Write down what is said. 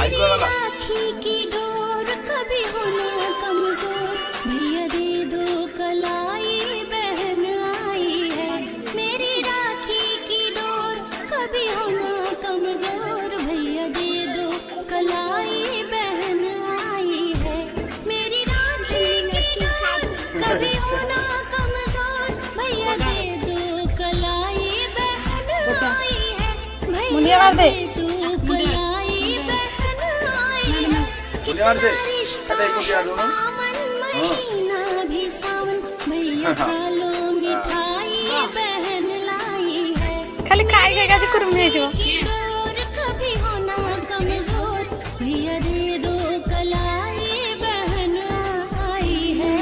मेरी वाला राखी की डोर कभी होना कमजोर, भैया दे दो कलाई बहन आई है। मेरी राखी की डोर कभी होना कमजोर, भैया दे दो कलाई बहन आई है। मेरी राखी की डोर कभी होना कमजोर, भैया दे दो कलाई बहन आई है। भैया दे दो कलाई बहन आई है। कितना रिश्ता है आमन महीना भी सावन, भैया खा लो मिठाई बहन लाई है। खाली खाई खाई के कुरम नहीं जो की डोर कभी होना कमजोर, भैया दे दो कलाई बहन आई है।